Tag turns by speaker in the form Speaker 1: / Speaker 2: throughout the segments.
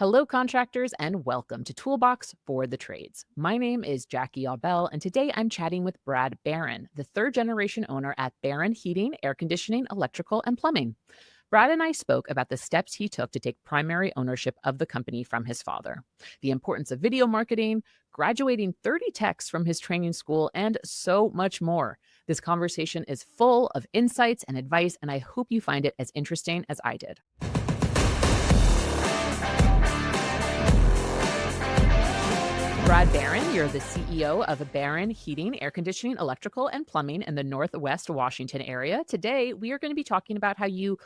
Speaker 1: Hello, contractors, and welcome to Toolbox for the Trades. My name is Jackie Aubel, and today I'm chatting with Brad Barron, the third generation owner at Barron Heating, Air Conditioning, Electrical, and Plumbing. Brad and I spoke about the steps he took to take primary ownership of the company from his father, the importance of video marketing, graduating 30 techs from his training school, and so much more. This conversation is full of insights and advice, and I hope you find it as interesting as I did. Brad Barron, you're the CEO of Barron Heating, Air Conditioning, Electrical, and Plumbing in the Northwest Washington area. Today, we are going to be talking about how you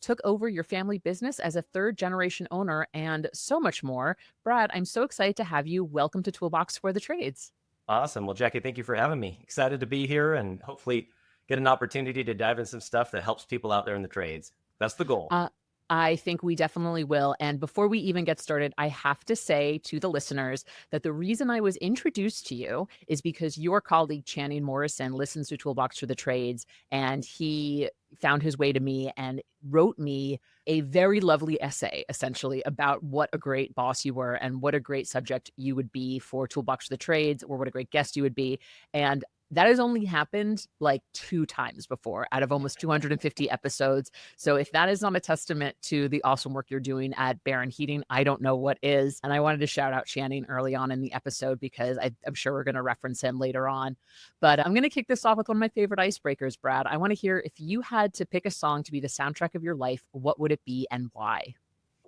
Speaker 1: took over your family business as a third generation owner and so much more. Brad, I'm so excited to have you. Welcome to Toolbox for the Trades.
Speaker 2: Awesome. Well, Jackie, thank you for having me. Excited to be here and hopefully get an opportunity to dive in some stuff that helps people out there in the trades. That's the goal.
Speaker 1: Uh, I think we definitely will. And before we even get started, I have to say to the listeners that the reason I was introduced to you is because your colleague Channing Morrison listens to Toolbox for the Trades, and he found his way to me and wrote me a very lovely essay, essentially, about what a great boss you were and what a great subject you would be for Toolbox for the Trades, or what a great guest you would be. And that has only happened like 2 times before out of almost 250 episodes. So if that is not a testament to the awesome work you're doing at Barron Heating, I don't know what is. And I wanted to shout out Channing early on in the episode because I'm sure we're going to reference him later on. But I'm going to kick this off with one of my favorite icebreakers, Brad. I want to hear, if you had to pick a song to be the soundtrack of your life, what would it be and why?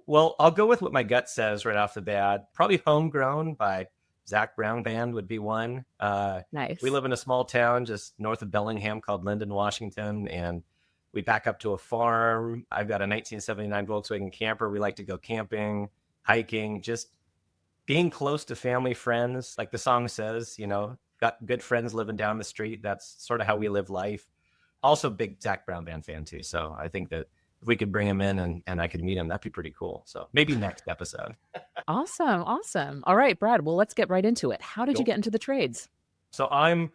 Speaker 2: Well, I'll go with what my gut says right off the bat. Probably Homegrown by Zach Brown Band would be one. We
Speaker 1: Nice.
Speaker 2: live in a small town just north of Bellingham called Linden, Washington, and we back up to a farm. I've got a 1979 Volkswagen camper. We like to go camping, hiking, just being close to family, friends. Like the song says, got good friends living down the street. That's sort of how we live life. Also, big Zach Brown Band fan too. So I think that if we could bring him in and I could meet him, that'd be pretty cool. So maybe next episode.
Speaker 1: Awesome. Awesome. All right, Brad. Well, let's get right into it. How did you
Speaker 2: Cool.
Speaker 1: get into the trades?
Speaker 2: So I'm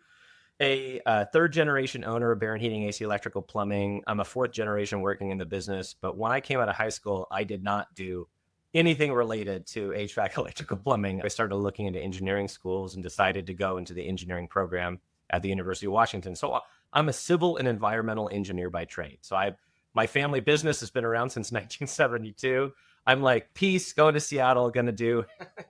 Speaker 2: a third generation owner of Barron Heating, AC, Electrical, Plumbing. I'm a fourth generation working in the business. But when I came out of high school, I did not do anything related to HVAC, electrical, plumbing. I started looking into engineering schools and decided to go into the engineering program at the University of Washington. So I'm a civil and environmental engineer by trade. So my family business has been around since 1972. I'm like, peace, going to Seattle, going to do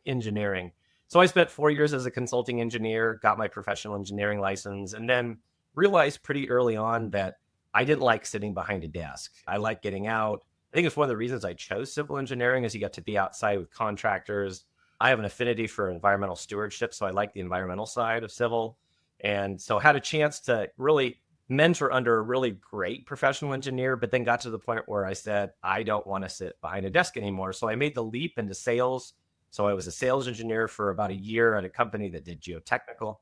Speaker 2: engineering. So I spent 4 years as a consulting engineer, got my professional engineering license, and then realized pretty early on that I didn't like sitting behind a desk. I like getting out. I think it's one of the reasons I chose civil engineering is you get to be outside with contractors. I have an affinity for environmental stewardship, so I like the environmental side of civil. And so had a chance to really mentor under a really great professional engineer, but then got to the point where I said, I don't want to sit behind a desk anymore. So I made the leap into sales. So I was a sales engineer for about a year at a company that did geotechnical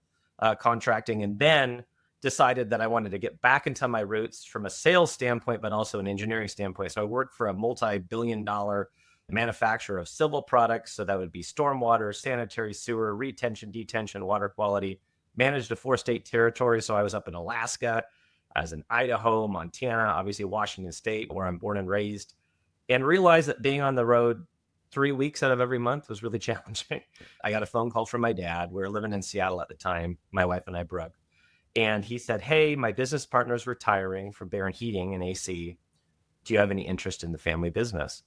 Speaker 2: contracting, and then decided that I wanted to get back into my roots from a sales standpoint, but also an engineering standpoint. So I worked for a multi-billion-dollar manufacturer of civil products. So that would be stormwater, sanitary sewer, retention, detention, water quality. Managed a 4-state territory. So I was up in Alaska, I was in Idaho, Montana, obviously Washington State, where I'm born and raised, and realized that being on the road 3 weeks out of every month was really challenging. I got a phone call from my dad. We were living in Seattle at the time, my wife and I, Brooke. And he said, hey, my business partner's retiring from Barron Heating and AC. Do you have any interest in the family business?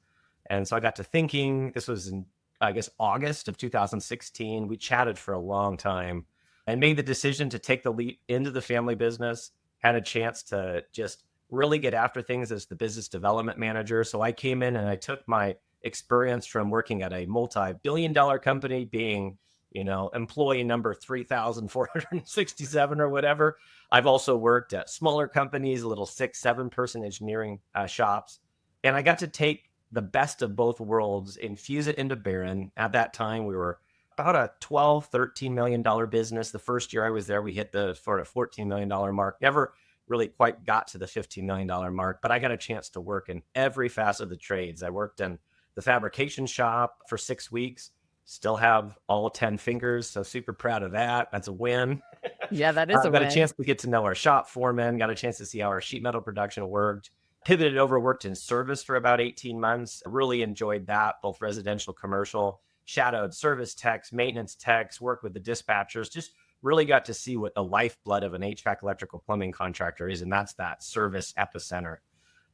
Speaker 2: And so I got to thinking, this was in, I guess, August of 2016. We chatted for a long time and made the decision to take the leap into the family business, had a chance to just really get after things as the business development manager. So I came in and I took my experience from working at a multi-billion-dollar company, being, employee number 3,467 or whatever. I've also worked at smaller companies, little 6-7 person engineering shops. And I got to take the best of both worlds, infuse it into Barron. At that time, we were about a $12-13 million business. The first year I was there, we hit the sort of $14 million mark. Never really quite got to the $15 million mark, but I got a chance to work in every facet of the trades. I worked in the fabrication shop for 6 weeks, still have all 10 fingers. So super proud of that. That's a win.
Speaker 1: Yeah, that is a
Speaker 2: Got a
Speaker 1: win.
Speaker 2: chance to get to know our shop foreman, got a chance to see how our sheet metal production worked. Pivoted over, worked in service for about 18 months. Really enjoyed that, both residential, commercial. Shadowed service techs, maintenance techs, worked with the dispatchers, just really got to see what the lifeblood of an HVAC electrical plumbing contractor is. And that's that service epicenter.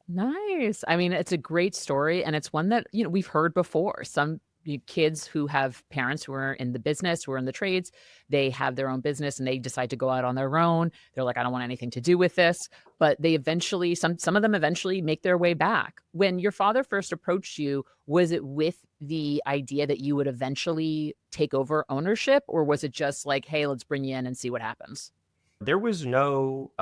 Speaker 1: Nice. I mean, it's a great story, and it's one that, we've heard before. Some kids who have parents who are in the business, who are in the trades, they have their own business and they decide to go out on their own. They're like, I don't want anything to do with this. But they eventually, some of them eventually make their way back. When your father first approached you, was it with the idea that you would eventually take over ownership, or was it just like, hey, let's bring you in and see what happens?
Speaker 2: There was no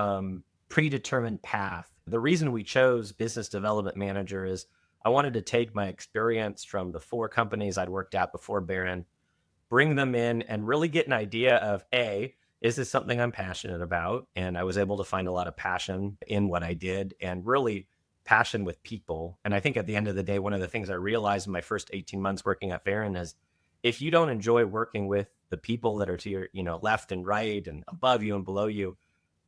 Speaker 2: predetermined path. The reason we chose business development manager is I wanted to take my experience from the 4 companies I'd worked at before Barron, bring them in and really get an idea of A, is this something I'm passionate about? And I was able to find a lot of passion in what I did and really passion with people. And I think at the end of the day, one of the things I realized in my first 18 months working at Barron is if you don't enjoy working with the people that are to your, left and right and above you and below you,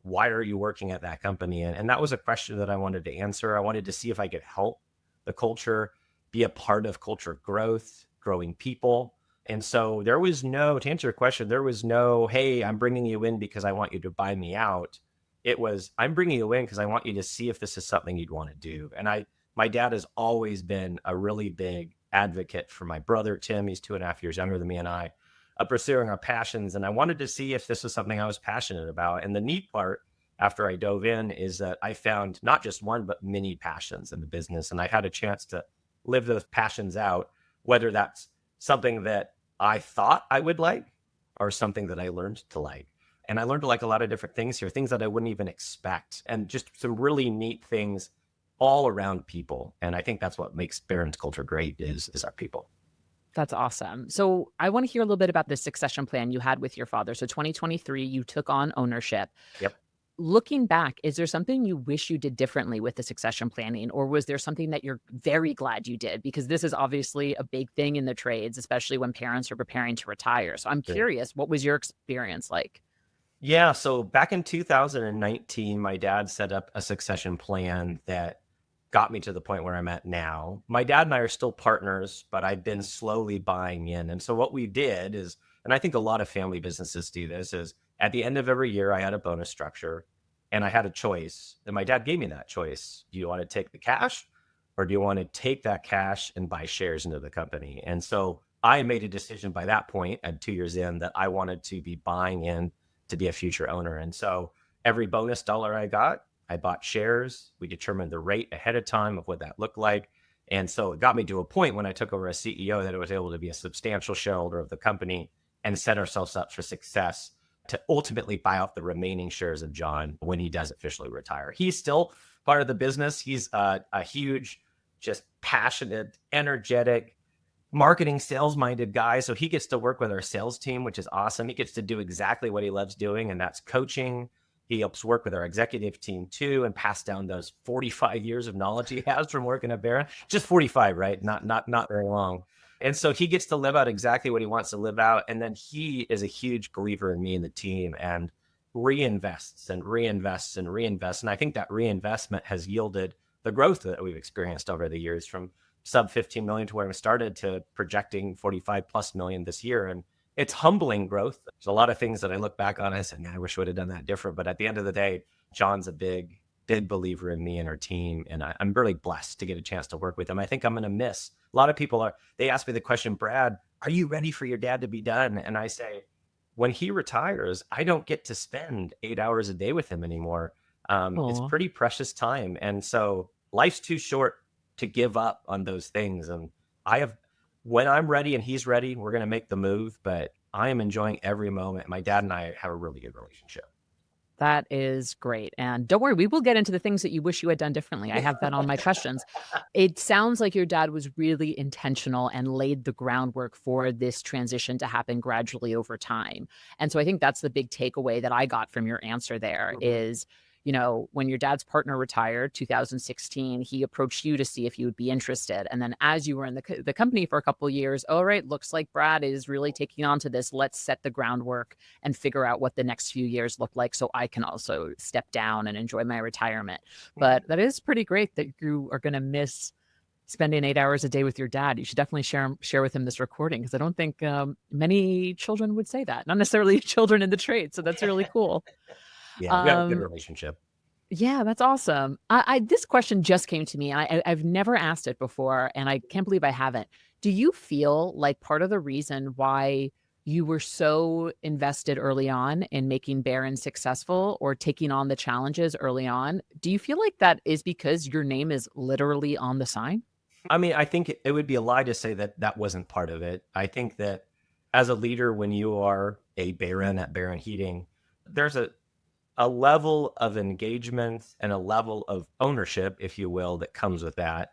Speaker 2: why are you working at that company? And that was a question that I wanted to answer. I wanted to see if I could help the culture, be a part of culture growth, growing people. And so there was no, to answer your question, there was no, hey, I'm bringing you in because I want you to buy me out. It was, I'm bringing you in because I want you to see if this is something you'd want to do. And my dad has always been a really big advocate for my brother, Tim. He's 2.5 years younger than me and I, pursuing our passions. And I wanted to see if this was something I was passionate about. And the neat part after I dove in is that I found not just one, but many passions in the business. And I had a chance to live those passions out, whether that's something that I thought I would like or something that I learned to like. And I learned to like a lot of different things here, things that I wouldn't even expect, and just some really neat things all around people. And I think that's what makes Barron's culture great is our people.
Speaker 1: That's awesome. So I want to hear a little bit about the succession plan you had with your father. So 2023, you took on ownership.
Speaker 2: Yep.
Speaker 1: Looking back, is there something you wish you did differently with the succession planning, or was there something that you're very glad you did? Because this is obviously a big thing in the trades, especially when parents are preparing to retire. So I'm curious, what was your experience like?
Speaker 2: Yeah. So back in 2019, my dad set up a succession plan that got me to the point where I'm at now. My dad and I are still partners, but I've been slowly buying in. And so what we did is, and I think a lot of family businesses do this, is at the end of every year, I had a bonus structure and I had a choice. And my dad gave me that choice. Do you want to take the cash or do you want to take that cash and buy shares into the company? And so I made a decision by that point at 2 years in that I wanted to be buying in to be a future owner. And so every bonus dollar I got, I bought shares. We determined the rate ahead of time of what that looked like. And so it got me to a point when I took over as CEO that I was able to be a substantial shareholder of the company and set ourselves up for success to ultimately buy out the remaining shares of John when he does officially retire. He's still part of the business. He's a huge, just passionate, energetic, marketing, sales-minded guy. So he gets to work with our sales team, which is awesome. He gets to do exactly what he loves doing, and that's coaching. He helps work with our executive team too and pass down those 45 years of knowledge he has from working at Barron. Just 45, right? Not very long. And so he gets to live out exactly what he wants to live out. And then he is a huge believer in me and the team and reinvests and reinvests and reinvests. And I think that reinvestment has yielded the growth that we've experienced over the years, from sub 15 million to where we started to projecting 45 plus million this year. And it's humbling growth. There's a lot of things that I look back on and I said, I wish I would have done that different. But at the end of the day, John's a big believer in me and our team. And I'm really blessed to get a chance to work with him. I think I'm going to miss. A lot of people they ask me the question, Brad, are you ready for your dad to be done? And I say, when he retires, I don't get to spend 8 hours a day with him anymore. It's
Speaker 1: Oh,
Speaker 2: pretty precious time. And so life's too short to give up on those things. And when I'm ready and he's ready, we're going to make the move, but I am enjoying every moment. My dad and I have a really good relationship.
Speaker 1: that is great. And don't worry, we will get into the things that you wish you had done differently. I have that on my questions. It sounds like your dad was really intentional and laid the groundwork for this transition to happen gradually over time. And so I think that's the big takeaway that I got from your answer there
Speaker 2: Mhm.
Speaker 1: is when your dad's partner retired, 2016, he approached you to see if you would be interested. And then as you were in the company for a couple of years, all right, looks like Brad is really taking on to this. Let's set the groundwork and figure out what the next few years look like so I can also step down and enjoy my retirement. But that is pretty great that you are going to miss spending 8 hours a day with your dad. You should definitely share with him this recording, because I don't think many children would say that, not necessarily children in the trade. So that's really cool.
Speaker 2: Yeah, we have a good
Speaker 1: Um,
Speaker 2: relationship.
Speaker 1: yeah, that's awesome. This question just came to me. I've never asked it before, and I can't believe I haven't. Do you feel like part of the reason why you were so invested early on in making Barron successful or taking on the challenges early on, do you feel like that is because your name is literally on the sign?
Speaker 2: I mean, I think it would be a lie to say that that wasn't part of it. I think that as a leader, when you are a Baron at Barron Heating, there's a level of engagement and a level of ownership, if you will, that comes with that.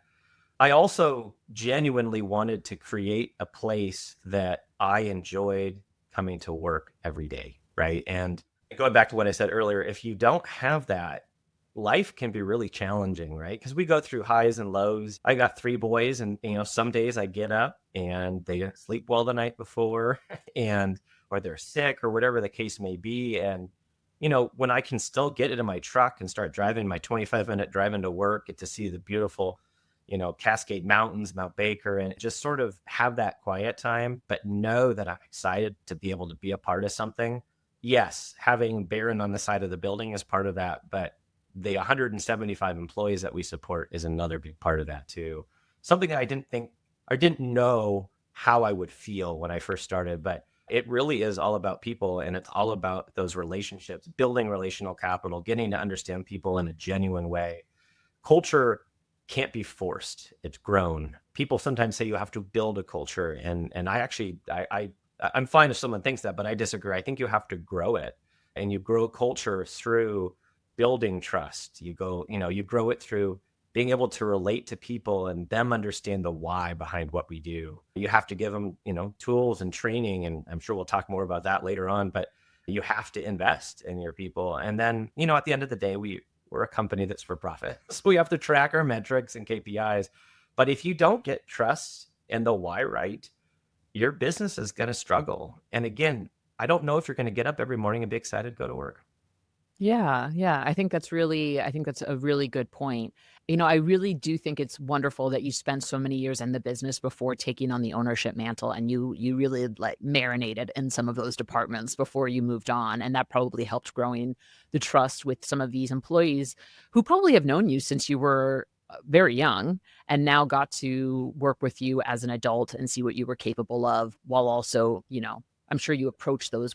Speaker 2: I also genuinely wanted to create a place that I enjoyed coming to work every day, right? And going back to what I said earlier, if you don't have that, life can be really challenging, right? Because we go through highs and lows. I got three boys, and some days I get up and they didn't sleep well the night before, and or they're sick or whatever the case may be. And when I can still get into my truck and start driving my 25-minute drive into work, get to see the beautiful Cascade Mountains, Mount Baker, and just sort of have that quiet time, but know that I'm excited to be able to be a part of something. Yes, having Barron on the side of the building is part of that, but the 175 employees that we support is another big part of that too. Something that I didn't know how I would feel when I first started, but it really is all about people, and it's all about those relationships, building relational capital, getting to understand people in a genuine way. Culture can't be forced. It's grown. People sometimes say you have to build a culture. And I actually, I'm fine if someone thinks that, but I disagree. I think you have to grow it, and you grow culture through building trust. You grow it through being able to relate to people and them understand the why behind what we do. You have to give them, tools and training. And I'm sure we'll talk more about that later on, but you have to invest in your people. And then, at the end of the day, we're a company that's for profit. So we have to track our metrics and KPIs. But if you don't get trust and the why right, your business is going to struggle. And again, I don't know if you're going to get up every morning and be excited to go to work.
Speaker 1: Yeah, yeah. I think that's a really good point. I really do think it's wonderful that you spent so many years in the business before taking on the ownership mantle, and you really like marinated in some of those departments before you moved on. And that probably helped growing the trust with some of these employees who probably have known you since you were very young, and now got to work with you as an adult and see what you were capable of, while also, I'm sure you approach those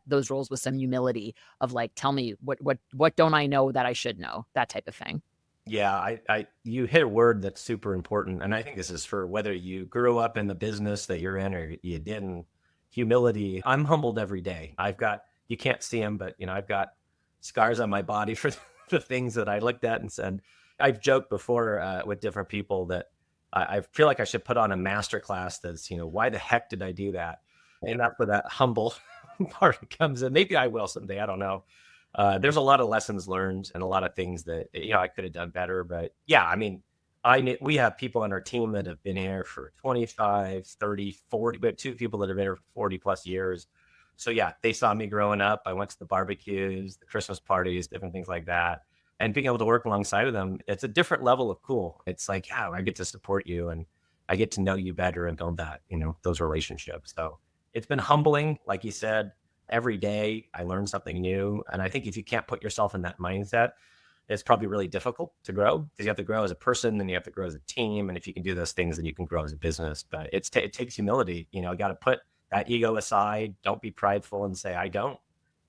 Speaker 1: those roles with some humility of like, tell me what don't I know that I should know, that type of thing.
Speaker 2: Yeah, you hit a word that's super important. And I think this is for whether you grew up in the business that you're in or you didn't. Humility. I'm humbled every day. You can't see them, but I've got scars on my body for the things that I looked at and said. I've joked before with different people that I feel like I should put on a master class that's, why the heck did I do that? And that's where that humble part comes in. Maybe I will someday. I don't know. There's a lot of lessons learned and a lot of things that I could have done better. But yeah, I mean, we have people on our team that have been here for 25, 30, 40. We have two people that have been here for 40 plus years. So yeah, they saw me growing up. I went to the barbecues, the Christmas parties, different things like that. And being able to work alongside of them, it's a different level of cool. It's like, yeah, I get to support you and I get to know you better and build that, those relationships. So it's been humbling, like you said. Every day I learn something new. And I think if you can't put yourself in that mindset, it's probably really difficult to grow, because you have to grow as a person, then you have to grow as a team. And if you can do those things, then you can grow as a business. But it takes humility. You got to put that ego aside. Don't be prideful and say, I don't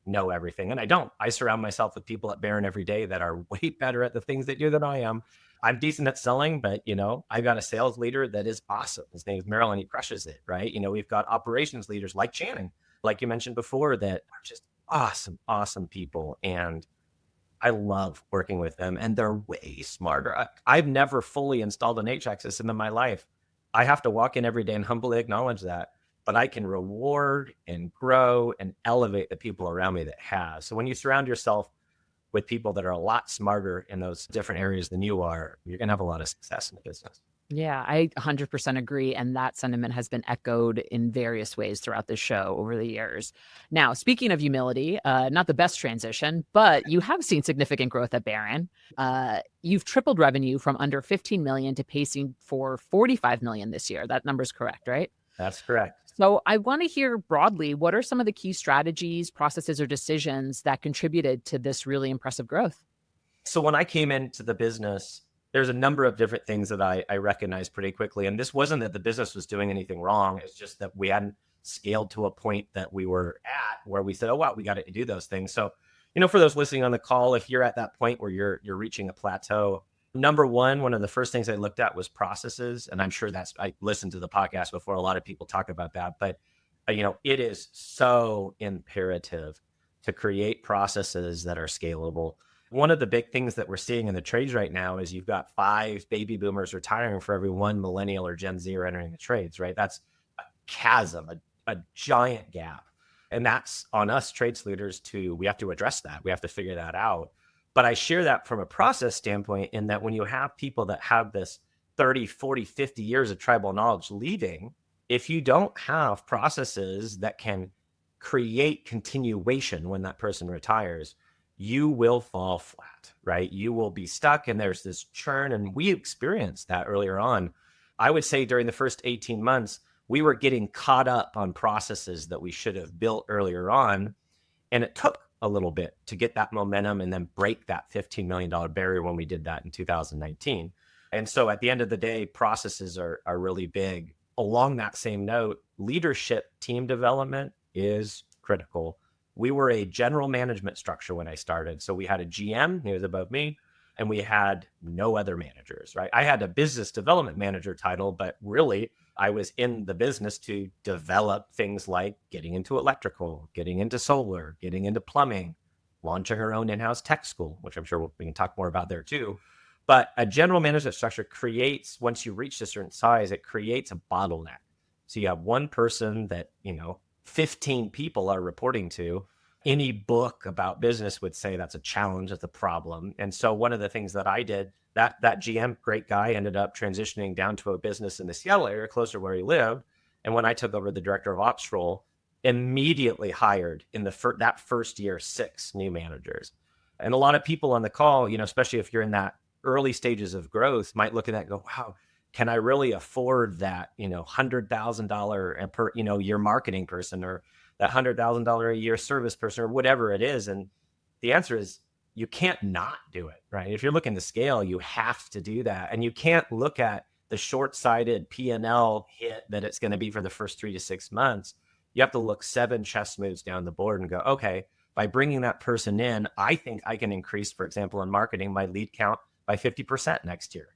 Speaker 2: know everything. And I don't. I surround myself with people at Barron every day that are way better at the things they do than I am. I'm decent at selling, but I've got a sales leader that is awesome. His name is Marilyn. He crushes it, right? We've got operations leaders like Channing, like you mentioned before, that are just awesome, awesome people. And I love working with them, and they're way smarter. I've never fully installed an HVAC system in my life. I have to walk in every day and humbly acknowledge that. But I can reward and grow and elevate the people around me that have. So when you surround yourself with people that are a lot smarter in those different areas than you are, you're going to have a lot of success in the business.
Speaker 1: Yeah, I 100% agree. And that sentiment has been echoed in various ways throughout the show over the years. Now, speaking of humility, not the best transition, but you have seen significant growth at Barron. You've tripled revenue from under 15 million to pacing for 45 million this year. That number's correct, right?
Speaker 2: That's correct.
Speaker 1: So I want to hear broadly, what are some of the key strategies, processes, or decisions that contributed to this really impressive growth?
Speaker 2: So when I came into the business, there's a number of different things that I recognized pretty quickly. And this wasn't that the business was doing anything wrong. It's just that we hadn't scaled to a point that we were at where we said, oh, wow, we got to do those things. So, for those listening on the call, if you're at that point where you're reaching a plateau, number one of the first things I looked at was processes. And I'm sure I listened to the podcast before. A lot of people talk about that, but it is so imperative to create processes that are scalable. One of the big things that we're seeing in the trades right now is you've got 5 baby boomers retiring for every 1 millennial or Gen Z entering the trades, right? That's a chasm, a giant gap. And that's on us trades leaders we have to address that. We have to figure that out. But I share that from a process standpoint in that when you have people that have this 30, 40, 50 years of tribal knowledge leaving, if you don't have processes that can create continuation when that person retires, you will fall flat, right? You will be stuck and there's this churn. And we experienced that earlier on. I would say during the first 18 months, we were getting caught up on processes that we should have built earlier on. And it took a little bit to get that momentum and then break that $15 million barrier when we did that in 2019. And so at the end of the day, processes are really big. Along that same note, leadership team development is critical. We were a general management structure when I started. So we had a GM, he was above me, and we had no other managers, right? I had a business development manager title, but really I was in the business to develop things like getting into electrical, getting into solar, getting into plumbing, launching our own in-house tech school, which I'm sure we can talk more about there too. But a general management structure creates, once you reach a certain size, it creates a bottleneck. So you have one person that, 15 people are reporting to. Any book about business would say that's a challenge, that's a problem. And so one of the things that I did, that GM, great guy, ended up transitioning down to a business in the Seattle area, closer to where he lived. And when I took over the director of ops role, immediately hired in that first year 6 new managers. And a lot of people on the call, especially if you're in that early stages of growth, might look at that and go, wow, can I really afford that, $100,000 per, year marketing person, or that $100,000 a year service person, or whatever it is? And the answer is you can't not do it, right? If you're looking to scale, you have to do that. And you can't look at the short-sighted P&L hit that it's going to be for the first 3 to 6 months. You have to look 7 chess moves down the board and go, okay, by bringing that person in, I think I can increase, for example, in marketing, my lead count by 50% next year.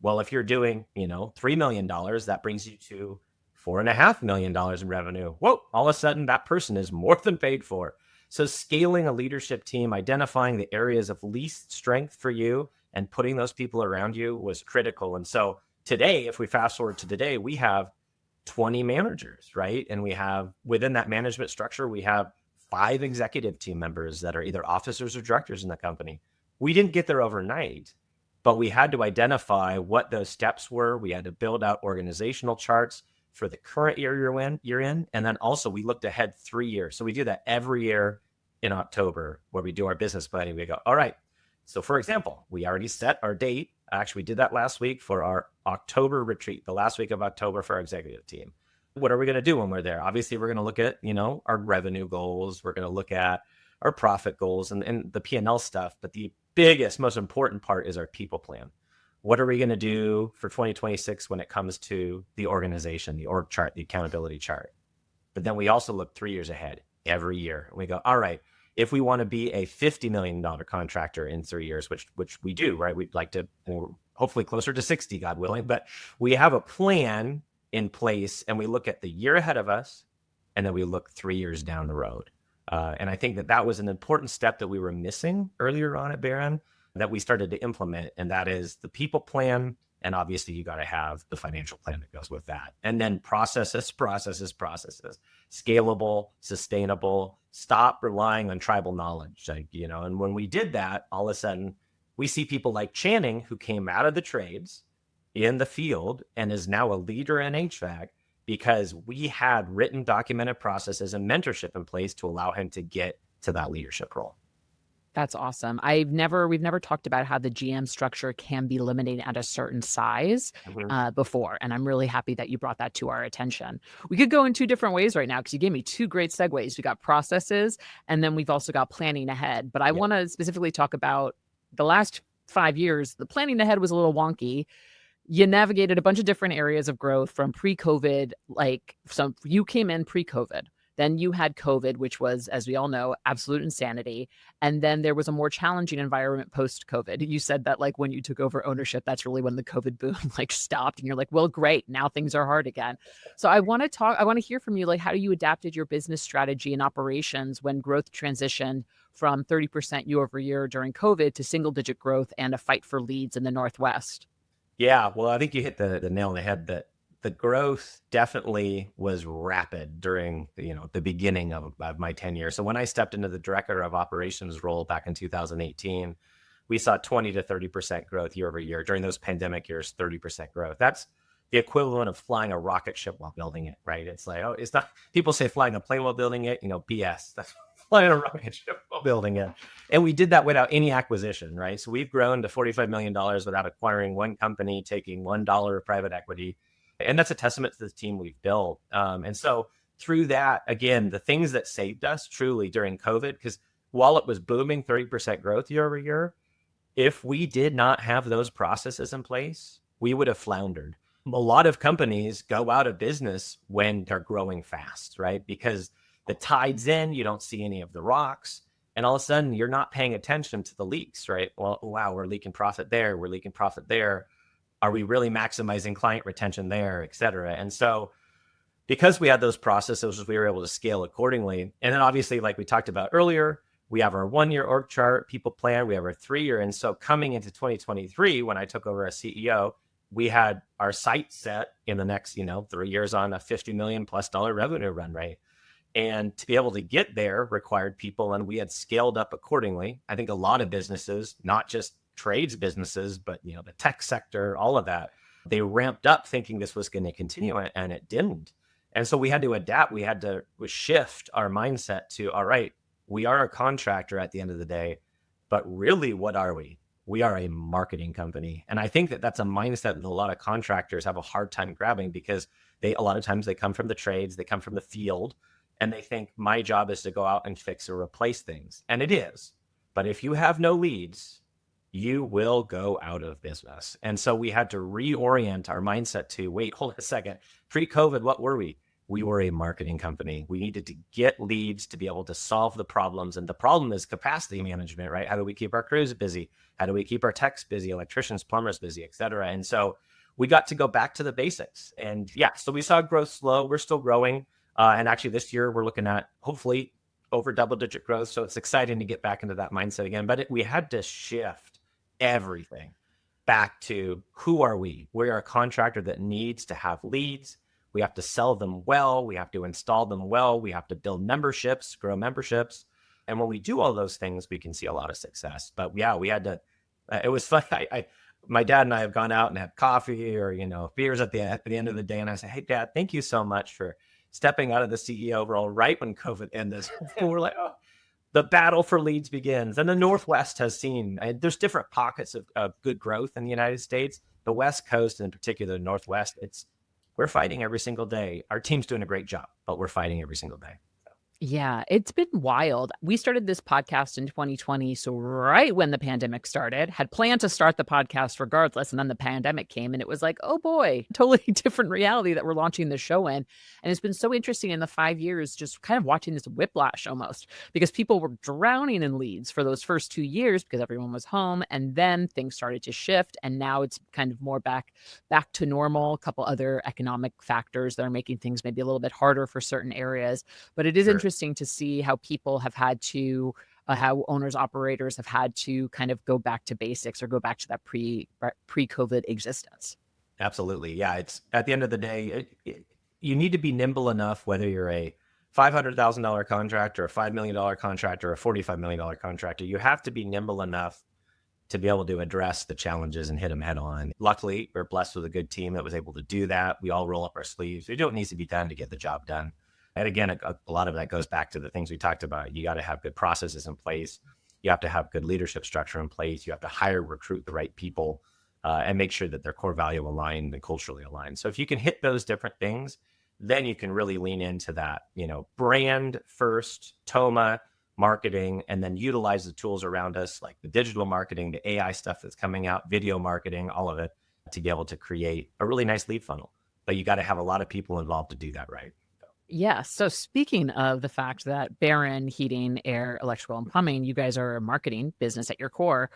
Speaker 2: Well, if you're doing, $3 million, that brings you to $4.5 million in revenue. Whoa, all of a sudden that person is more than paid for. So scaling a leadership team, identifying the areas of least strength for you and putting those people around you was critical. And so today, if we fast forward to today, we have 20 managers, right? And we have, within that management structure, we have 5 executive team members that are either officers or directors in the company. We didn't get there overnight, but we had to identify what those steps were. We had to build out organizational charts for the current year you're in. And then also we looked ahead 3 years. So we do that every year in October where we do our business planning. We go, all right. So for example, we already set our date. Actually, we did that last week for our October retreat, the last week of October for our executive team. What are we going to do when we're there? Obviously, we're going to look at, our revenue goals. We're going to look at our profit goals and the P&L stuff. But the biggest, most important part is our people plan. What are we going to do for 2026 when it comes to the organization, the org chart, the accountability chart? But then we also look 3 years ahead every year. And we go, all right, if we want to be a $50 million contractor in 3 years, which we do, right? We'd like to, hopefully closer to 60, God willing, but we have a plan in place and we look at the year ahead of us and then we look 3 years down the road. And I think that was an important step that we were missing earlier on at Barron that we started to implement. And that is the people plan And obviously, you got to have the financial plan that goes with that. And then processes, scalable, sustainable, stop relying on tribal knowledge. And when we did that, all of a sudden, we see people like Channing, who came out of the trades in the field and is now a leader in HVAC because we had written documented processes and mentorship in place to allow him to get to that leadership role.
Speaker 1: That's awesome. We've never talked about how the GM structure can be limited at a certain size before. And I'm really happy that you brought that to our attention. We could go in two different ways right now because you gave me two great segues. We got processes and then we've also got planning ahead. But I want to specifically talk about the last 5 years. The planning ahead was a little wonky. You navigated a bunch of different areas of growth from pre-COVID, so you came in pre-COVID. Then you had COVID, which was, as we all know, absolute insanity. And then there was a more challenging environment post-COVID. You said that when you took over ownership, that's really when the COVID boom stopped. And you're like, well, great. Now things are hard again. So I want to hear from you, how you adapted your business strategy and operations when growth transitioned from 30% year over year during COVID to single digit growth and a fight for leads in the Northwest.
Speaker 2: Yeah, well, I think you hit the nail on the head that the growth definitely was rapid during the beginning of my tenure. So when I stepped into the director of operations role back in 2018, we saw 20 to 30% growth year over year. During those pandemic years, 30% growth. That's the equivalent of flying a rocket ship while building it, right? It's it's not, people say flying a plane while building it, BS. That's flying a rocket ship while building it. And we did that without any acquisition, right? So we've grown to $45 million without acquiring one company, taking $1 of private equity. And that's a testament to the team we've built. And so through that, again, the things that saved us truly during COVID, because while it was booming 30% growth year over year, if we did not have those processes in place, we would have floundered. A lot of companies go out of business when they're growing fast, right? Because the tide's in, you don't see any of the rocks. And all of a sudden, you're not paying attention to the leaks, right? Well, wow, we're leaking profit there. We're leaking profit there. Are we really maximizing client retention there, et cetera? And so because we had those processes, we were able to scale accordingly. And then obviously, like we talked about earlier, we have our 1-year org chart, people plan, we have our 3-year. And so coming into 2023, when I took over as CEO, we had our sights set in the next, 3 years on a $50 million plus revenue run rate. And to be able to get there required people, and we had scaled up accordingly. I think a lot of businesses, not just trades businesses, but the tech sector, all of that, they ramped up thinking this was going to continue, and it didn't. And so we had to adapt. We had to shift our mindset to, all right, we are a contractor at the end of the day, but really, what are we? We are a marketing company. And I think that that's a mindset that a lot of contractors have a hard time grabbing because a lot of times they come from the trades, they come from the field, and they think my job is to go out and fix or replace things. And it is. But if you have no leads, you will go out of business. And so we had to reorient our mindset to, wait, hold on a second. Pre-COVID, what were we? We were a marketing company. We needed to get leads to be able to solve the problems. And the problem is capacity management, right? How do we keep our crews busy? How do we keep our techs busy, electricians, plumbers busy, et cetera? And so we got to go back to the basics. And so we saw growth slow. We're still growing. And actually this year we're looking at hopefully over double-digit growth. So it's exciting to get back into that mindset again. But we had to shift everything back to, who are we? We are a contractor that needs to have leads. We have to sell them well. We have to install them well. We have to build memberships, grow memberships. And when we do all those things, we can see a lot of success. But yeah, we had to, it was fun. My dad and I have gone out and had coffee or, beers at the end of the day. And I said, hey, Dad, thank you so much for stepping out of the CEO role right when COVID ended. And we're like, oh, the battle for leads begins. And the Northwest has seen, there's different pockets of good growth in the United States. The West Coast, in particular, the Northwest, we're fighting every single day. Our team's doing a great job, but we're fighting every single day.
Speaker 1: Yeah, it's been wild. We started this podcast in 2020. So right when the pandemic started, had planned to start the podcast regardless. And then the pandemic came and it was like, oh boy, totally different reality that we're launching the show in. And it's been so interesting in the 5 years, just kind of watching this whiplash almost, because people were drowning in leads for those first 2 years because everyone was home. And then things started to shift. And now it's kind of more back to normal. A couple other economic factors that are making things maybe a little bit harder for certain areas. But it is interesting to see how people have had to how owners operators have had to kind of go back to basics or go back to that pre-COVID existence.
Speaker 2: Absolutely. Yeah. It's at the end of the day, you need to be nimble enough, whether you're a $500,000 contractor, a $5 million contractor, a $45 million contractor. You have to be nimble enough to be able to address the challenges and hit them head on. Luckily, we're blessed with a good team that was able to do that. We all roll up our sleeves. We do what needs to be done to get the job done. And again, a lot of that goes back to the things we talked about. You got to have good processes in place. You have to have good leadership structure in place. You have to hire, recruit the right people, and make sure that they're core value aligned and culturally aligned. So if you can hit those different things, then you can really lean into that, brand first, TOMA, marketing, and then utilize the tools around us, like the digital marketing, the AI stuff that's coming out, video marketing, all of it, to be able to create a really nice lead funnel. But you got to have a lot of people involved to do that right.
Speaker 1: Yeah. So speaking of the fact that Barron Heating, Air, Electrical, and Plumbing, you guys are a marketing business at your core.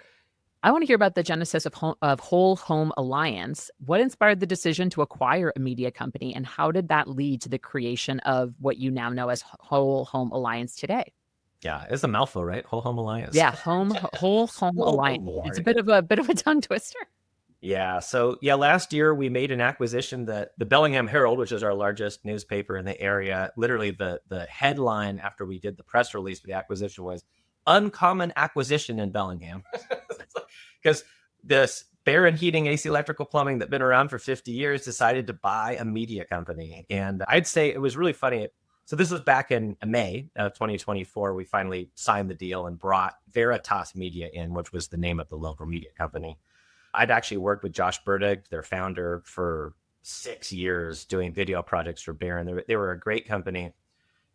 Speaker 1: I want to hear about the genesis of Whole Home Alliance. What inspired the decision to acquire a media company, and how did that lead to the creation of what you now know as Whole Home Alliance today?
Speaker 2: Yeah, it's a mouthful, right? Whole Home Alliance.
Speaker 1: Yeah, Whole Home Alliance. It's a bit of a tongue twister.
Speaker 2: Yeah. So last year we made an acquisition that the Bellingham Herald, which is our largest newspaper in the area, literally the headline after we did the press release for the acquisition was "Uncommon Acquisition in Bellingham," because this Barron Heating, AC Electrical Plumbing that been around for 50 years decided to buy a media company, and I'd say it was really funny. So this was back in May of 2024. We finally signed the deal and brought Veritas Media in, which was the name of the local media company. I'd actually worked with Josh Burdick, their founder, for 6 years doing video projects for Barron. They were a great company,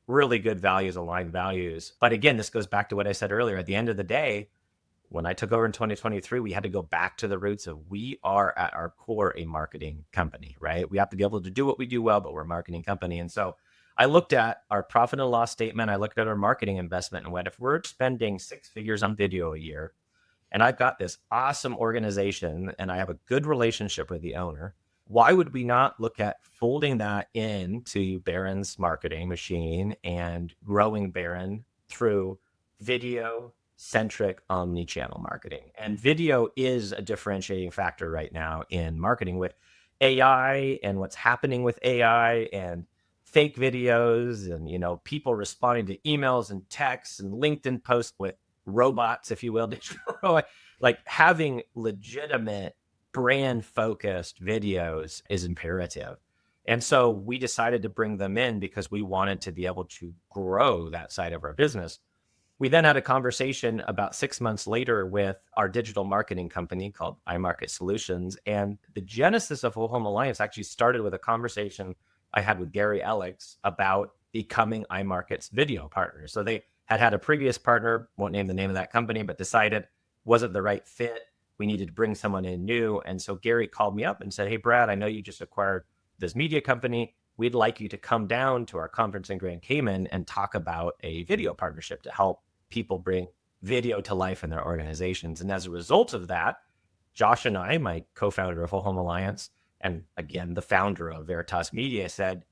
Speaker 2: really good values, aligned values. But again, this goes back to what I said earlier. At the end of the day, when I took over in 2023, we had to go back to the roots of we are at our core a marketing company, right? We have to be able to do what we do well, but we're a marketing company. And so I looked at our profit and loss statement. I looked at our marketing investment and went, if we're spending 6 figures on video a year, and I've got this awesome organization and I have a good relationship with the owner, why would we not look at folding that into Barron's marketing machine and growing Barron through video centric omni-channel marketing? And video is a differentiating factor right now in marketing with AI and what's happening with AI and fake videos and people responding to emails and texts and LinkedIn posts with robots, if you will, like having legitimate brand focused videos is imperative. And so we decided to bring them in because we wanted to be able to grow that side of our business. We then had a conversation about 6 months later with our digital marketing company called iMarket Solutions. And the genesis of Whole Home Alliance actually started with a conversation I had with Gary Alex about becoming iMarket's video partner. So they had a previous partner, won't name the name of that company, but decided wasn't the right fit. We needed to bring someone in new. And so Gary called me up and said, "Hey, Brad, I know you just acquired this media company. We'd like you to come down to our conference in Grand Cayman and talk about a video partnership to help people bring video to life in their organizations." And as a result of that, Josh and I, my co-founder of Whole Home Alliance, and again, the founder of Veritas Media, said,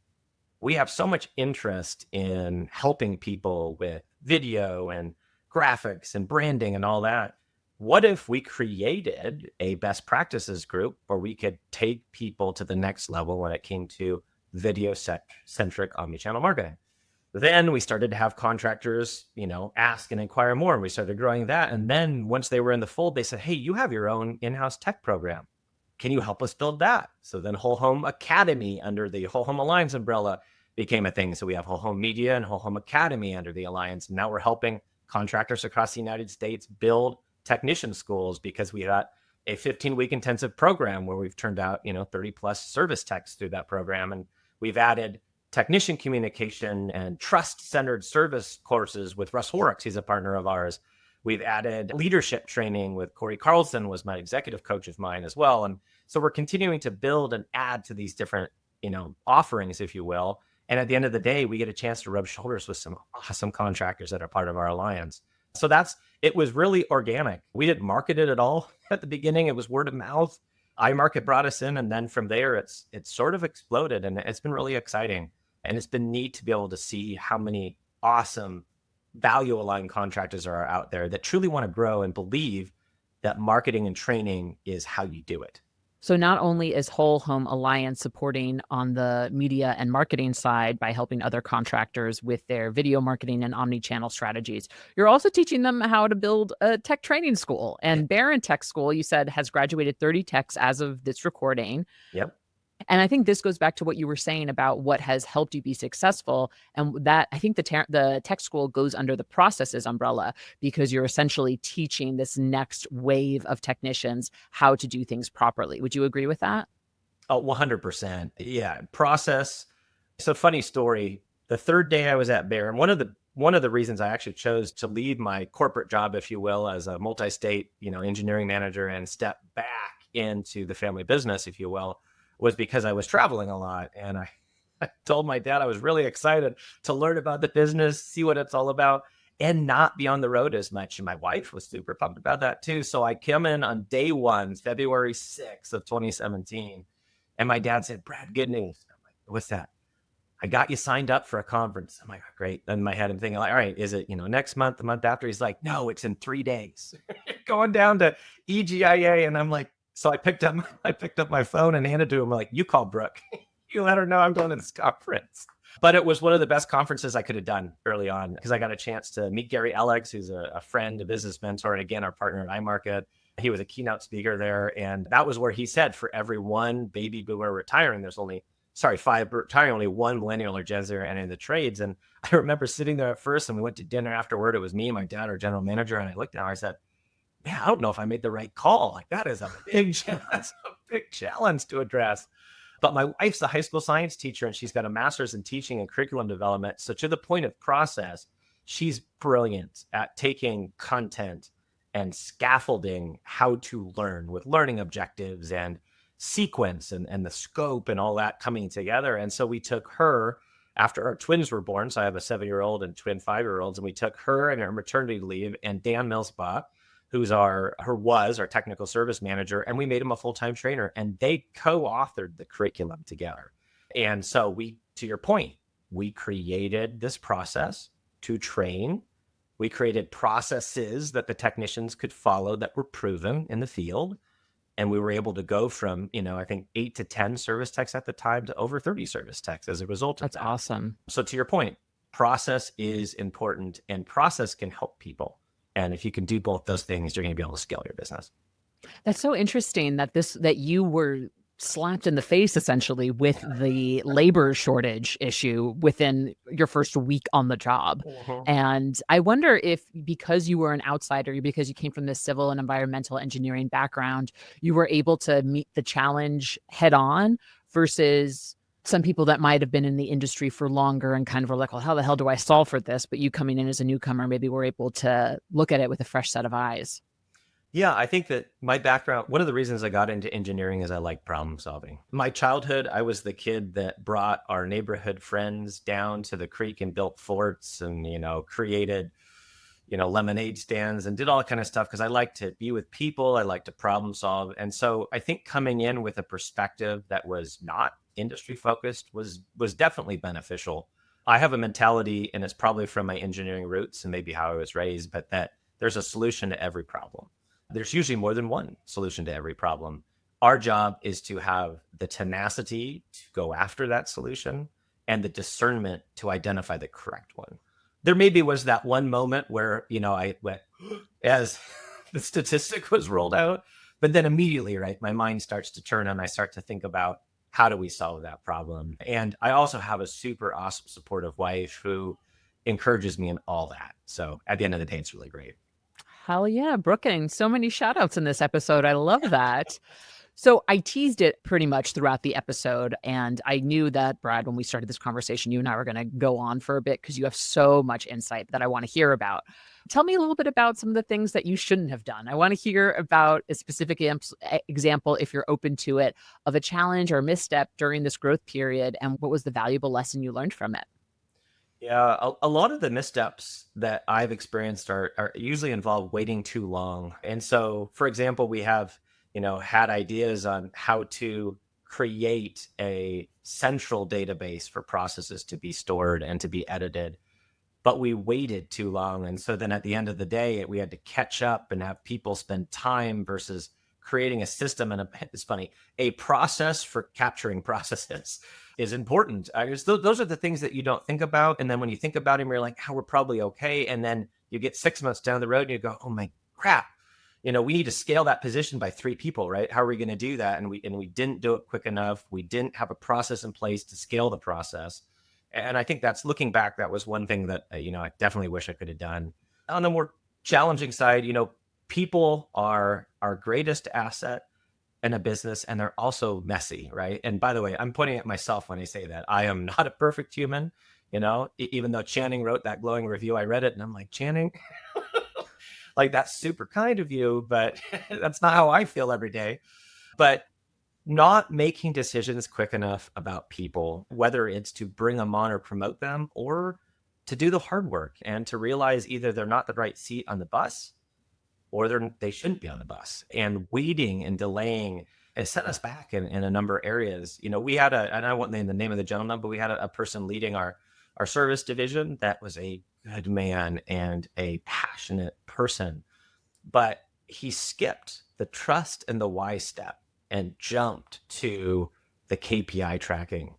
Speaker 2: we have so much interest in helping people with video and graphics and branding and all that. What if we created a best practices group where we could take people to the next level when it came to video centric omnichannel marketing? Then we started to have contractors, ask and inquire more, and we started growing that. And then once they were in the fold, they said, "Hey, you have your own in-house tech program. Can you help us build that?" So then Whole Home Academy under the Whole Home Alliance umbrella became a thing. So we have Whole Home Media and Whole Home Academy under the Alliance. And now we're helping contractors across the United States build technician schools because we got a 15-week intensive program where we've turned out, 30 plus service techs through that program. And we've added technician communication and trust-centered service courses with Russ Horrocks. He's a partner of ours. We've added leadership training with Corey Carlson, was my executive coach of mine as well. And so we're continuing to build and add to these different, offerings, if you will. And at the end of the day, we get a chance to rub shoulders with some awesome contractors that are part of our alliance. So it was really organic. We didn't market it at all at the beginning. It was word of mouth. iMarket brought us in. And then from there, it's sort of exploded, and it's been really exciting. And it's been neat to be able to see how many awesome value aligned contractors are out there that truly want to grow and believe that marketing and training is how you do it.
Speaker 1: So not only is Whole Home Alliance supporting on the media and marketing side by helping other contractors with their video marketing and omni-channel strategies, you're also teaching them how to build a tech training school.
Speaker 2: Yeah.
Speaker 1: And Barron Tech School, you said, has graduated 30 techs as of this recording.
Speaker 2: Yep.
Speaker 1: And I think this goes back to what you were saying about what has helped you be successful. And that I think the tech school goes under the processes umbrella because you're essentially teaching this next wave of technicians how to do things properly. Would you agree with that?
Speaker 2: Oh, 100%. Yeah. Process. So funny story. The third day I was at Barron, one of the reasons I actually chose to leave my corporate job, if you will, as a multi-state, engineering manager and step back into the family business, if you will, was because I was traveling a lot. And I told my dad I was really excited to learn about the business, see what it's all about, and not be on the road as much. And my wife was super pumped about that too. So I came in on day one, February 6th of 2017. And my dad said, "Brad, good news." I'm like, "What's that?" "I got you signed up for a conference." I'm like, "Great." In my head, I'm thinking like, all right, is it, next month, the month after? He's like, "No, it's in 3 days." Going down to EGIA. And I'm like, so I picked up my phone and handed it to him. I'm like, "You call Brooke. You let her know I'm going to this conference." But it was one of the best conferences I could have done early on because I got a chance to meet Gary Ellex, who's a friend, a business mentor, and again, our partner at iMarket. He was a keynote speaker there. And that was where he said, for every one baby boomer retiring, there's only, five retiring, only one millennial or Gen Z are entering the trades. And I remember sitting there at first and we went to dinner afterward. It was me, my dad, our general manager. And I looked at him, I said, "Man, I don't know if I made the right call. Like that is a big challenge, that's a big challenge to address." But my wife's a high school science teacher and she's got a master's in teaching and curriculum development. So to the point of process, she's brilliant at taking content and scaffolding how to learn with learning objectives and sequence and the scope and all that coming together. And so we took her after our twins were born. So I have a 7-year-old and twin 5-year-olds. And we took her and her maternity leave and Dan Millsbaugh, who's was our technical service manager. And we made him a full-time trainer and they co-authored the curriculum together. And so to your point, we created this process to train. We created processes that the technicians could follow that were proven in the field. And we were able to go from, I think 8 to 10 service techs at the time to over 30 service techs as a result of that.
Speaker 1: That's awesome.
Speaker 2: So to your point, process is important and process can help people. And if you can do both those things, you're going to be able to scale your business.
Speaker 1: That's so interesting that you were slapped in the face essentially with the labor shortage issue within your first week on the job. And I wonder if because you were an outsider, because you came from this civil and environmental engineering background, you were able to meet the challenge head on versus some people that might have been in the industry for longer and kind of were like, well, how the hell do I solve for this? But you coming in as a newcomer, maybe were able to look at it with a fresh set of eyes.
Speaker 2: Yeah, I think that my background, one of the reasons I got into engineering is I like problem solving. My childhood, I was the kid that brought our neighborhood friends down to the creek and built forts and, created, lemonade stands and did all that kind of stuff because I like to be with people. I like to problem solve. And so I think coming in with a perspective that was not industry focused was definitely beneficial. I have a mentality, and it's probably from my engineering roots and maybe how I was raised, but that there's a solution to every problem. There's usually more than one solution to every problem. Our job is to have the tenacity to go after that solution and the discernment to identify the correct one. There maybe was that one moment where, I went as the statistic was rolled out, but then immediately, right, my mind starts to turn and I start to think about how do we solve that problem? And I also have a super awesome supportive wife who encourages me in all that. So at the end of the day, it's really great.
Speaker 1: Hell yeah, Brooking. So many shout outs in this episode. I love that. So I teased it pretty much throughout the episode. And I knew that, Brad, when we started this conversation, you and I were going to go on for a bit because you have so much insight that I want to hear about. Tell me a little bit about some of the things that you shouldn't have done. I want to hear about a specific example, if you're open to it, of a challenge or misstep during this growth period. And what was the valuable lesson you learned from it?
Speaker 2: Yeah, a lot of the missteps that I've experienced are usually involve waiting too long. And so, for example, we have, had ideas on how to create a central database for processes to be stored and to be edited. but we waited too long. And so then at the end of the day, we had to catch up and have people spend time versus creating a system. And it's funny, a process for capturing processes is important. Those are the things that you don't think about. And then when you think about them, you're like, oh, we're probably okay. And then you get 6 months down the road and you go, oh my crap, we need to scale that position by 3 people, right? How are we going to do that? And we didn't do it quick enough. We didn't have a process in place to scale the process. And I think that's, looking back, that was one thing that, I definitely wish I could have done. On the more challenging side, people are our greatest asset in a business, and they're also messy, right? And by the way, I'm pointing at myself when I say that. I am not a perfect human, even though Channing wrote that glowing review, I read it and I'm like, Channing, like, that's super kind of you, but that's not how I feel every day. But not making decisions quick enough about people, whether it's to bring them on or promote them, or to do the hard work and to realize either they're not the right seat on the bus or they shouldn't be on the bus. And waiting and delaying has set us back in a number of areas. We had and I won't name the name of the gentleman, but we had a person leading our service division that was a good man and a passionate person, but he skipped the trust and the why step and jumped to the KPI tracking.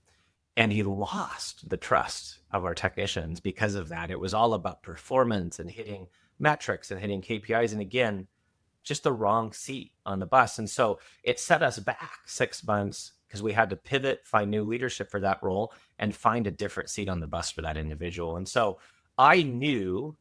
Speaker 2: And he lost the trust of our technicians because of that. It was all about performance and hitting metrics and hitting KPIs. And again, just the wrong seat on the bus. And so it set us back 6 months because we had to pivot, find new leadership for that role, and find a different seat on the bus for that individual. And so I knew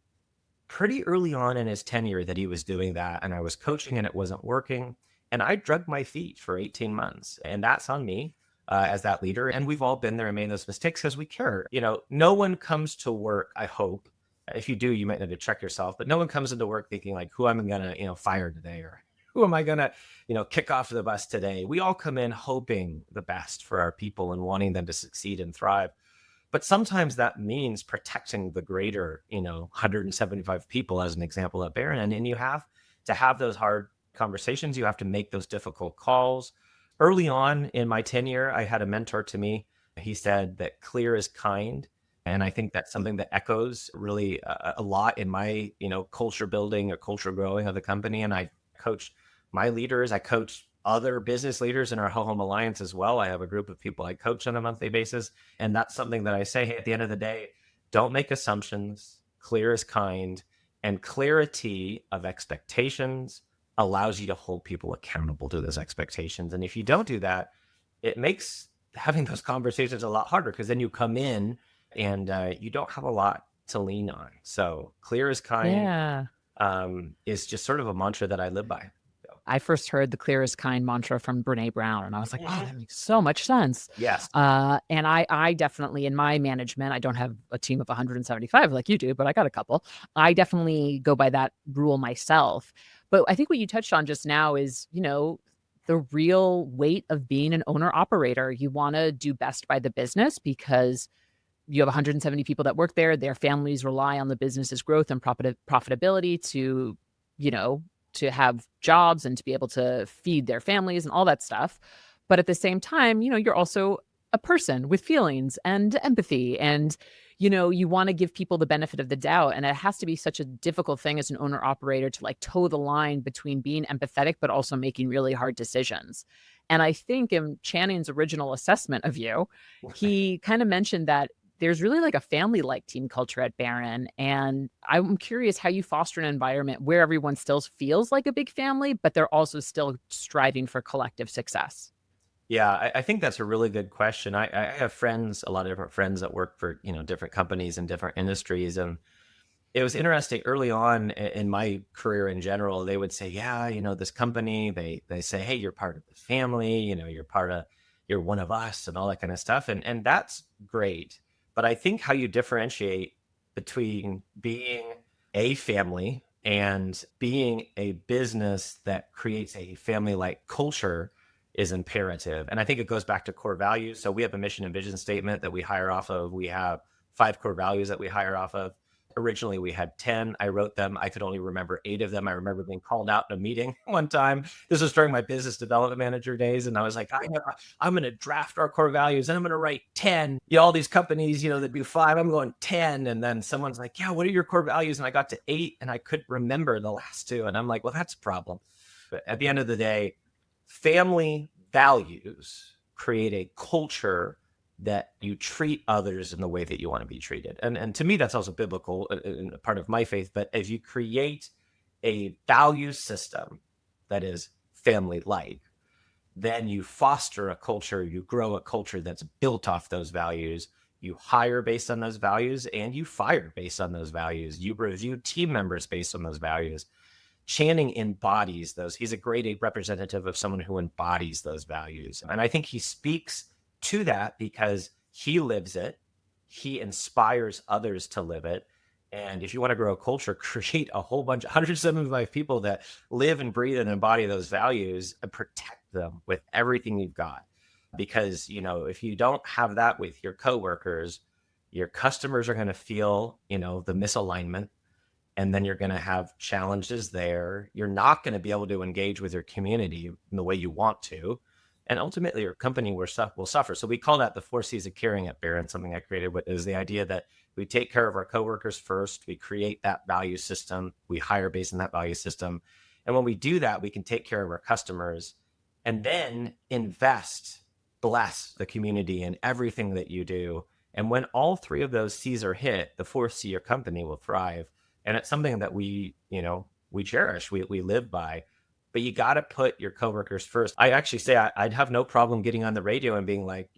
Speaker 2: pretty early on in his tenure that he was doing that, and I was coaching and it wasn't working. And I dragged my feet for 18 months. And that's on me as that leader. And we've all been there and made those mistakes because we care. No one comes to work, I hope. If you do, you might need to check yourself. But no one comes into work thinking like, who am I going to, fire today? Or who am I going to, kick off the bus today? We all come in hoping the best for our people and wanting them to succeed and thrive. But sometimes that means protecting the greater, 175 people, as an example at Barron. And you have to have those hard conversations. You have to make those difficult calls. Early on in my tenure, I had a mentor to me. He said that clear is kind. And I think that's something that echoes really a lot in my, culture building or culture growing of the company. And I coach my leaders. I coach other business leaders in our Home Alliance as well. I have a group of people I coach on a monthly basis. And that's something that I say, hey, at the end of the day, don't make assumptions. Clear is kind. And clarity of expectations allows you to hold people accountable to those expectations. And if you don't do that, it makes having those conversations a lot harder, because then you come in and you don't have a lot to lean on. So clear is kind
Speaker 1: Yeah.
Speaker 2: is just sort of a mantra that I live by.
Speaker 1: I first heard the clear is kind mantra from Brene Brown, and I was like, wow, that makes so much sense.
Speaker 2: Yes.
Speaker 1: And I definitely, in my management, I don't have a team of 175 like you do, but I got a couple. I definitely go by that rule myself. But I think what you touched on just now is, the real weight of being an owner operator. You want to do best by the business because you have 170 people that work there. Their families rely on the business's growth and profitability to, to have jobs and to be able to feed their families and all that stuff. But at the same time, you're also a person with feelings and empathy, and, you want to give people the benefit of the doubt. And it has to be such a difficult thing as an owner operator to like toe the line between being empathetic, but also making really hard decisions. And I think in Channing's original assessment of you, he kind of mentioned that there's really like a family-like team culture at Barron. And I'm curious how you foster an environment where everyone still feels like a big family, but they're also still striving for collective success.
Speaker 2: Yeah, I think that's a really good question. I have friends, a lot of different friends that work for, different companies and different industries. And it was interesting early on in my career in general, they would say, yeah, this company, they say, hey, you're part of the family, you're one of us and all that kind of stuff. And that's great. But I think how you differentiate between being a family and being a business that creates a family-like culture is imperative. And I think it goes back to core values. So we have a mission and vision statement that we hire off of. We have 5 core values that we hire off of. Originally, we had 10. I wrote them. I could only remember 8 of them. I remember being called out in a meeting one time. This was during my business development manager days. And I was like, I'm going to draft our core values and I'm going to write 10. All these companies, that do 5, I'm going 10. And then someone's like, yeah, what are your core values? And I got to 8 and I couldn't remember the last 2. And I'm like, well, that's a problem. But at the end of the day, family values create a culture that you treat others in the way that you want to be treated. And to me, that's also biblical and a part of my faith. But if you create a value system that is family-like, then you foster a culture, you grow a culture that's built off those values. You hire based on those values and you fire based on those values. You review team members based on those values. Channing embodies those. He's a great representative of someone who embodies those values. And I think he speaks to that because he lives it. He inspires others to live it. And if you want to grow a culture, create a whole bunch, 175 people that live and breathe and embody those values and protect them with everything you've got. Because, if you don't have that with your coworkers, your customers are going to feel, the misalignment. And then you're going to have challenges there. You're not going to be able to engage with your community in the way you want to. And ultimately, your company will suffer. So we call that the 4 C's of caring at Barron, something I created, is the idea that we take care of our coworkers first. We create that value system. We hire based on that value system. And when we do that, we can take care of our customers and then invest, bless the community in everything that you do. And when all 3 of those C's are hit, the 4th C, your company will thrive. And it's something that we cherish, we live by. But you got to put your coworkers first. I actually say I'd have no problem getting on the radio and being like,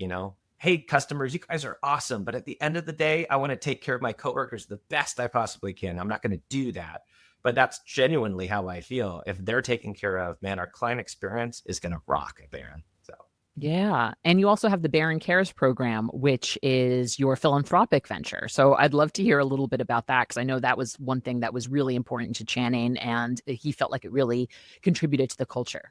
Speaker 2: hey, customers, you guys are awesome. But at the end of the day, I want to take care of my coworkers the best I possibly can. I'm not going to do that. But that's genuinely how I feel. If they're taken care of, man, our client experience is going to rock at Barron. So.
Speaker 1: Yeah. And you also have the Barron Cares program, which is your philanthropic venture. So I'd love to hear a little bit about that because I know that was one thing that was really important to Channing and he felt like it really contributed to the culture.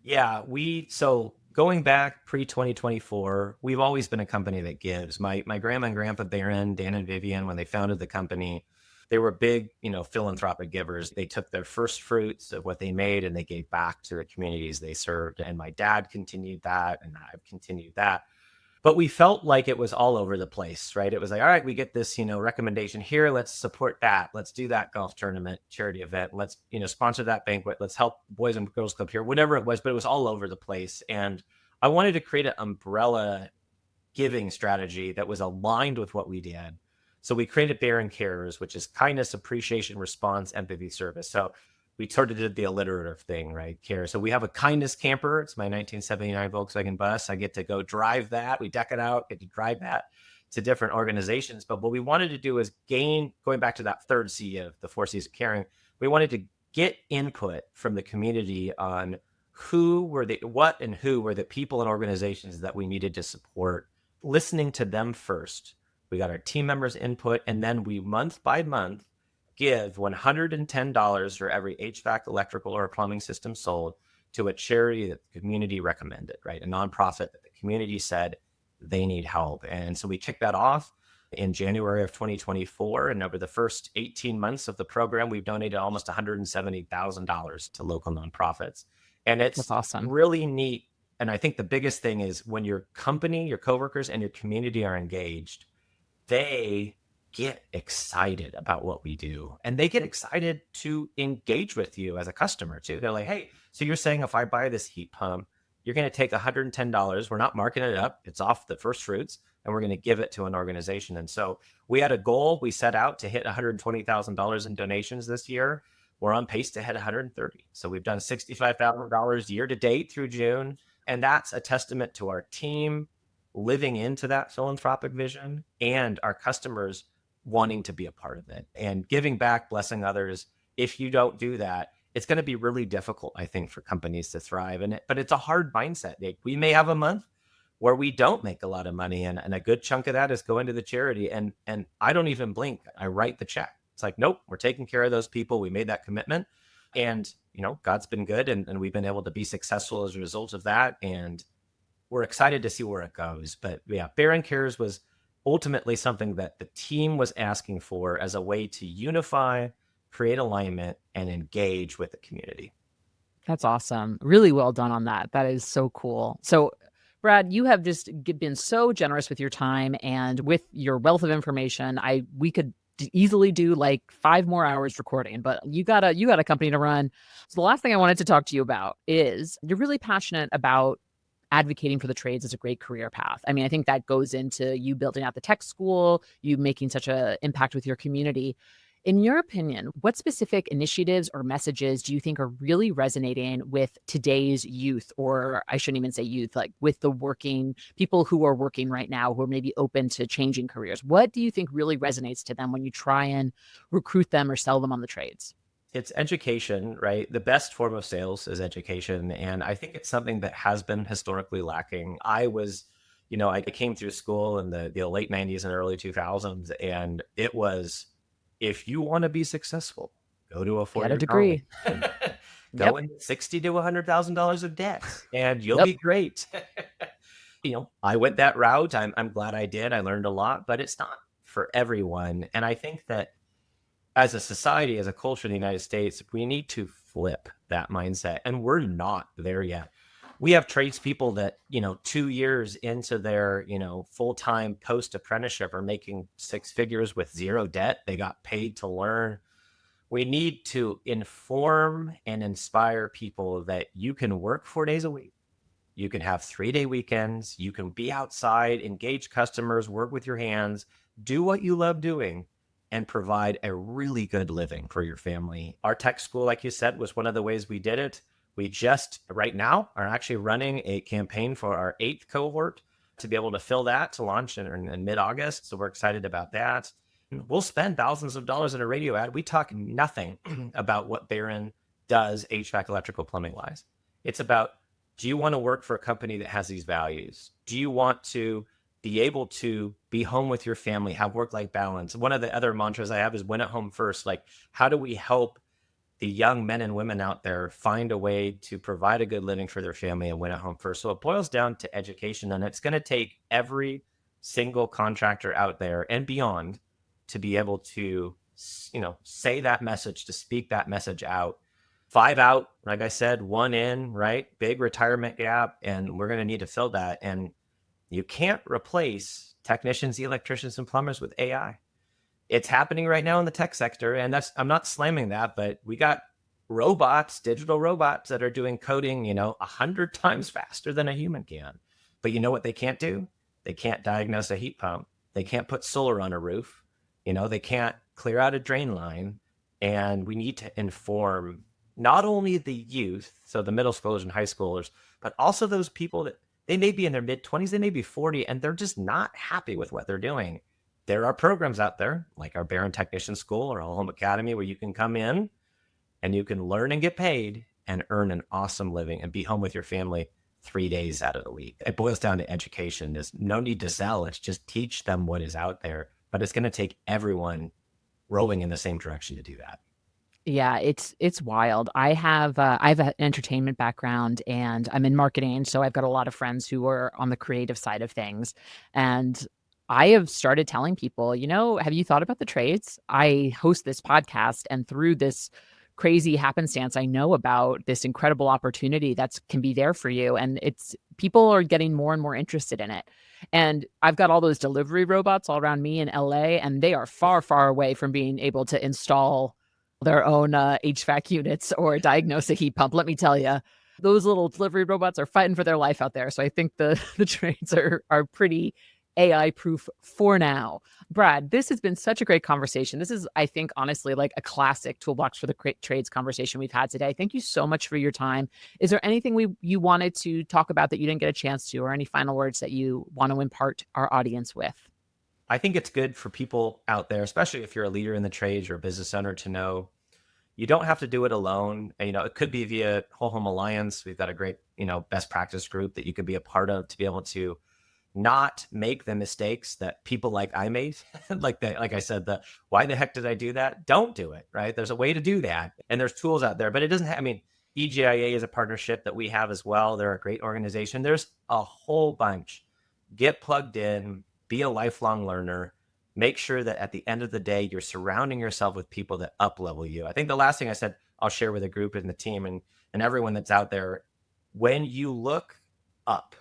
Speaker 2: Yeah, so going back pre-2024, we've always been a company that gives. My grandma and grandpa Barron, Dan and Vivian, when they founded the company, they were big, philanthropic givers. They took their first fruits of what they made and they gave back to the communities they served. And my dad continued that and I've continued that. But we felt like it was all over the place, right? It was like, all right, we get this, recommendation here. Let's support that. Let's do that golf tournament, charity event. Let's, sponsor that banquet. Let's help Boys and Girls Club here, whatever it was, but it was all over the place. And I wanted to create an umbrella giving strategy that was aligned with what we did. So we created Barron Cares, which is kindness, appreciation, response, empathy, service. So we sort of did the alliterative thing, right? Care. So we have a kindness camper. It's my 1979 Volkswagen bus. I get to go drive that. We deck it out, get to drive that to different organizations. But what we wanted to do is going back to that 3rd C of the 4 C's of caring, we wanted to get input from the community on who were the people and organizations that we needed to support, listening to them first. We got our team members' input, and then we month by month give $110 for every HVAC, electrical, or plumbing system sold to a charity that the community recommended, right? A nonprofit that the community said they need help. And so we kicked that off in January of 2024. And over the first 18 months of the program, we've donated almost $170,000 to local nonprofits. And it's
Speaker 1: awesome.
Speaker 2: Really neat. And I think the biggest thing is when your company, your coworkers, and your community are engaged, they get excited about what we do and they get excited to engage with you as a customer too. They're like, hey, so you're saying if I buy this heat pump, you're going to take $110. We're not marking it up. It's off the first fruits and we're going to give it to an organization. And so we had a goal. We set out to hit $120,000 in donations this year. We're on pace to hit 130. So we've done $65,000 year to date through June. And that's a testament to our team living into that philanthropic vision and our customers wanting to be a part of it and giving back, blessing others. If you don't do that, it's going to be really difficult, I think, for companies to thrive. But it's a hard mindset. We may have a month where we don't make a lot of money and a good chunk of that is going to the charity. And I don't even blink. I write the check. It's like, nope, we're taking care of those people. We made that commitment and, God's been good and we've been able to be successful as a result of that. And we're excited to see where it goes. But yeah, Barron Cares was ultimately something that the team was asking for as a way to unify, create alignment, and engage with the community.
Speaker 1: That's awesome. Really well done on that. That is so cool. So, Brad, you have just been so generous with your time and with your wealth of information. We could easily do like 5 more hours recording, but you got a company to run. So the last thing I wanted to talk to you about is you're really passionate about advocating for the trades as a great career path. I mean, I think that goes into you building out the tech school, you making such an impact with your community. In your opinion, what specific initiatives or messages do you think are really resonating with today's youth, or I shouldn't even say youth, like with the working people who are working right now, who are maybe open to changing careers? What do you think really resonates to them when you try and recruit them or sell them on the trades?
Speaker 2: It's education, right? The best form of sales is education. And I think it's something that has been historically lacking. I came through school in the late 90s and early 2000s, and it was, if you want to be successful, go to a
Speaker 1: Get a
Speaker 2: four-year college,
Speaker 1: degree.
Speaker 2: go
Speaker 1: Yep.
Speaker 2: in $60 to $100,000 of debt, and you'll
Speaker 1: Yep.
Speaker 2: be great. I went that route. I'm glad I did. I learned a lot, but it's not for everyone. And I think that as a society, as a culture in the United States, we need to flip that mindset. And we're not there yet. We have tradespeople that, 2 years into their, full-time post apprenticeship are making six figures with zero debt. They got paid to learn. We need to inform and inspire people that you can work 4 days a week. You can have 3-day weekends. You can be outside, engage customers, work with your hands, do what you love doing, and provide a really good living for your family. Our tech school, like you said, was one of the ways we did it. We just right now are actually running a campaign for our 8th cohort to be able to fill that to launch in mid-August. So we're excited about that. We'll spend thousands of dollars in a radio ad. We talk nothing about what Barron does HVAC, electrical, plumbing wise. It's about, do you want to work for a company that has these values? Do you want to be able to be home with your family, have work-life balance? One of the other mantras I have is win at home first. Like, how do we help the young men and women out there find a way to provide a good living for their family and win at home first? So it boils down to education, and it's going to take every single contractor out there and beyond to be able to, say that message, to speak that message out. 5 out, like I said, 1 in, right? Big retirement gap, and we're going to need to fill that. And you can't replace technicians, electricians, and plumbers with AI. It's happening right now in the tech sector, and I'm not slamming that, but we got robots, digital robots that are doing coding, 100 times faster than a human can. But you know what they can't do? They can't diagnose a heat pump. They can't put solar on a roof. They can't clear out a drain line. And we need to inform not only the youth, so the middle schoolers and high schoolers, but also those people that they may be in their mid-20s, they may be 40, and they're just not happy with what they're doing. There are programs out there like our Barron Technician School or our Home Academy where you can come in and you can learn and get paid and earn an awesome living and be home with your family 3 days out of the week. It boils down to education. There's no need to sell. It's just teach them what is out there. But it's going to take everyone rowing in the same direction to do that.
Speaker 1: Yeah, it's wild. I have an entertainment background and I'm in marketing, so I've got a lot of friends who are on the creative side of things. And I have started telling people, have you thought about the trades? I host this podcast, and through this crazy happenstance, I know about this incredible opportunity that's can be there for you. And it's people are getting more and more interested in it. And I've got all those delivery robots all around me in LA, and they are far, far away from being able to install their own HVAC units or diagnose a heat pump. Let me tell you, those little delivery robots are fighting for their life out there. So I think the the trades are pretty AI proof for now. Brad, this has been such a great conversation. This is, I think, honestly, like a classic toolbox for the trades conversation we've had today. Thank you so much for your time. Is there anything you wanted to talk about that you didn't get a chance to, or any final words that you want to impart our audience with?
Speaker 2: I think it's good for people out there, especially if you're a leader in the trades or a business owner, to know you don't have to do it alone. And, it could be via Whole Home Alliance. We've got a great, best practice group that you could be a part of to be able to not make the mistakes that people like I made. Like I said, why the heck did I do that? Don't do it, right? There's a way to do that. And there's tools out there, but it doesn't have, EGIA is a partnership that we have as well. They're a great organization. There's a whole bunch. Get plugged in, be a lifelong learner. Make sure that at the end of the day, you're surrounding yourself with people that up-level you. I think the last thing I said, I'll share with the group and the team and everyone that's out there, when you look up,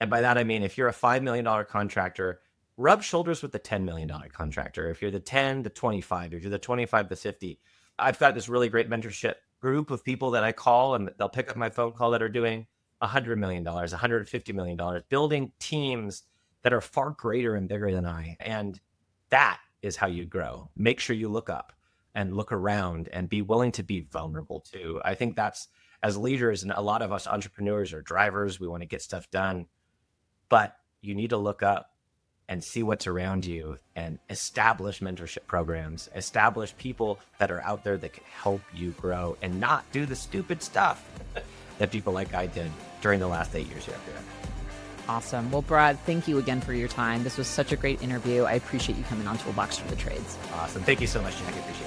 Speaker 2: and by that I mean, if you're a $5 million contractor, rub shoulders with the $10 million contractor. If you're the 10 to 25, if you're the 25 to 50, I've got this really great mentorship group of people that I call and they'll pick up my phone call that are doing $100 million, $150 million, building teams that are far greater and bigger than I. And that is how you grow. Make sure you look up and look around and be willing to be vulnerable too. I think that's, as leaders, and a lot of us entrepreneurs or drivers, we want to get stuff done, but you need to look up and see what's around you and establish mentorship programs, establish people that are out there that can help you grow and not do the stupid stuff that people like I did during the last 8 years here.
Speaker 1: Awesome. Well, Brad, thank you again for your time. This was such a great interview. I appreciate you coming on Toolbox for the Trades.
Speaker 2: Awesome. Thank you so much, Jack. I appreciate it.